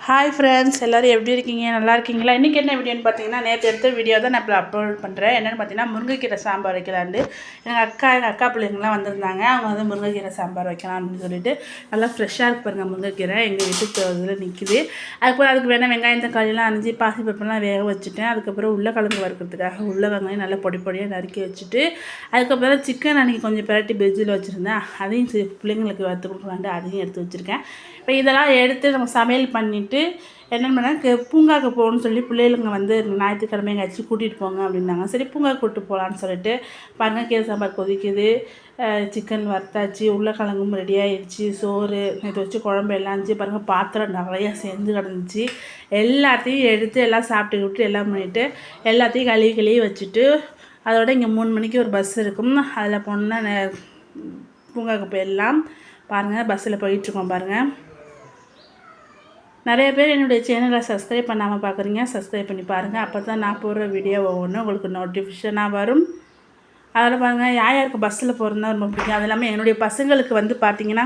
Hi friends, எல்லோரும் எப்படி இருக்கீங்க? நல்லா இருக்கீங்களா? இன்றைக்கி என்ன வீடியோன்னு பார்த்தீங்கன்னா, நேற்று எடுத்த வீடியோ தான் நான் இப்போ அப்லோட் பண்ணுறேன். என்னென்னு பார்த்தீங்கன்னா, முருங்கைக்கீரை சாம்பார் வைக்கலான்னு எங்கள் அக்கா பிள்ளைங்களாம் வந்திருந்தாங்க. அவங்க வந்து முருங்கைக்கீரை சாம்பார் வைக்கலாம் அப்படின்னு சொல்லிட்டு நல்லா ஃப்ரெஷ்ஷாக இருக்கு பாருங்கள். முருங்கைக்கீரை எங்கள் வீட்டுக்கு இதில் நிற்கிது. அதுக்கப்புறம் அதுக்கு வேணால் வெங்காயம் தக்காளிலாம் அரிஞ்சு பாசிப்பருப்புலாம் வேக வச்சுட்டேன். அதுக்கப்புறம் உருளைக்கிழங்கு வறுக்கிறதுக்காக உருளைக்கிழங்கையும் நல்லா பொடி பொடியாக நறுக்கி வச்சுட்டு, அதுக்கப்புறம் சிக்கன் அன்றைக்கி கொஞ்சம் பிரட்டி பெஜ்ஜில் வச்சுருந்தேன். அதையும் பிள்ளைங்களுக்கு வறுத்து கொடுக்கலான்ட்டு அதையும் எடுத்து வச்சுருக்கேன். இப்போ இதெல்லாம் எடுத்து நம்ம சமையல் பண்ணிவிட்டு என்ன பண்ணால் பூங்காவுக்கு போகணுன்னு சொல்லி பிள்ளைகளுங்க வந்து ஞாயிற்றுக்கிழமை எங்கேயாச்சும் கூட்டிகிட்டு போங்க அப்படின்னாங்க. சரி பூங்காவுக்கு கூப்பிட்டு போகலான்னு சொல்லிட்டு பாருங்கள், கீரை சாம்பார் கொதிக்குது, சிக்கன் வறுத்தாச்சு, உருளைக்கிழங்கும் ரெடி ஆகிடுச்சு, சோறு நேற்று வச்சு குழம்பு எல்லாம் இருந்துச்சு பாருங்கள். பாத்திரம் நிறையா சேர்ந்து கிடந்துச்சு. எல்லாத்தையும் எடுத்து எல்லாம் சாப்பிட்டு எல்லாம் பண்ணிவிட்டு எல்லாத்தையும் கழுவி வச்சுட்டு, அதோட இங்கே 3 மணிக்கு ஒரு பஸ் இருக்கும். அதில் போனால் பூங்காவுக்கு போயிடலாம். பாருங்கள், பஸ்ஸில் போயிட்டுருக்கோம் பாருங்கள். நிறைய பேர் என்னுடைய சேனலை சப்ஸ்கிரைப் பண்ணாமல் பார்க்குறீங்க. சப்ஸ்கிரைப் பண்ணி பாருங்கள். அப்போ தான் நான் போடுற வீடியோ ஒவ்வொன்றும் உங்களுக்கு நோட்டிஃபிகேஷனாக வரும். அதில் பாருங்கள், யாருக்கு பஸ்ஸில் போகிறதுனா ரொம்ப பிடிக்கும். அது இல்லாமல் என்னுடைய பசங்களுக்கு வந்து பார்த்திங்கன்னா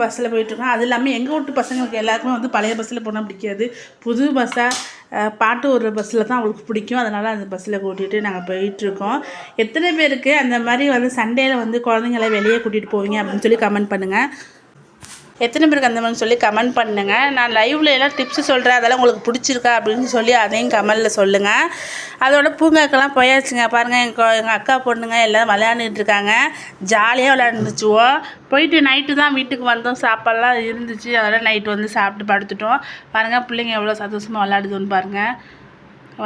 பஸ்ஸில் போயிட்டுருக்கோம். அது இல்லாமல் எங்கள் வீட்டு பசங்களுக்கு எல்லாருக்குமே வந்து பழைய பஸ்ஸில் போனால் பிடிக்காது. புது பஸ்ஸாக பாட்டு ஒரு பஸ்ஸில் தான் அவங்களுக்கு பிடிக்கும். அதனால் அந்த பஸ்ஸில் கூட்டிகிட்டு நாங்கள் போயிட்டுருக்கோம். எத்தனை பேருக்கு அந்த மாதிரி வந்து சண்டேயில் வந்து குழந்தைங்கள வெளியே கூட்டிகிட்டு போவீங்க அப்படின்னு சொல்லி கமெண்ட் பண்ணுங்கள். எத்தனை பேருக்கு அந்த மாதிரி சொல்லி கமெண்ட் பண்ணுங்கள். நான் லைவில் எல்லாம் டிப்ஸு சொல்கிறேன், அதெல்லாம் உங்களுக்கு பிடிச்சிருக்கா அப்படின்னு சொல்லி அதையும் கமெண்டில் சொல்லுங்கள். அதோட பூங்காக்கெல்லாம் போயாச்சுங்க. பாருங்கள், எங்கள் அக்கா பொண்ணுங்க எல்லாம் விளையாண்டுட்டு இருக்காங்க. ஜாலியாக விளையாண்டுச்சுவோம். போயிட்டு நைட்டு தான் வீட்டுக்கு வந்தோம். சாப்பாடெல்லாம் இருந்துச்சு, அதெல்லாம் நைட்டு வந்து சாப்பிட்டு படுத்துட்டோம். பாருங்கள், பிள்ளைங்க எவ்வளோ சந்தோஷமாக விளையாடுதுன்னு பாருங்கள்.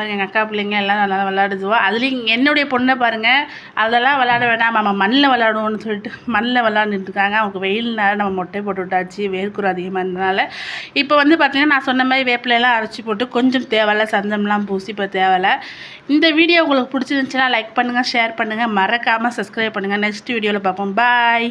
எங்கள் அக்கா பிள்ளைங்க எல்லாம் நல்லா விளையாடுதுவோம். அதுலேயும் என்னுடைய பொண்ணை பாருங்கள், அதெல்லாம் விளையாட வேணாம், நம்ம மண்ணில் விளையாடுவோம்னு சொல்லிட்டு மண்ணில் விளையாண்டுட்டு இருக்காங்க. அவங்க வெயில்னால நம்ம மொட்டை போட்டு விட்டாச்சு, வேர்க்குரு அதிகமாக இருந்தனால. இப்போ வந்து பார்த்திங்கன்னா, நான் சொன்ன மாதிரி வேப்பிலையெல்லாம் அரைச்சி போட்டு கொஞ்சம் தேவையில்ல சந்தனம்லாம் பூசி இப்போ தேவையில்ல. இந்த வீடியோ உங்களுக்கு பிடிச்சிருந்துச்சுன்னா லைக் பண்ணுங்கள், ஷேர் பண்ணுங்கள், மறக்காமல் சப்ஸ்கிரைப் பண்ணுங்கள். நெக்ஸ்ட் வீடியோவில் பார்ப்போம். பாய்.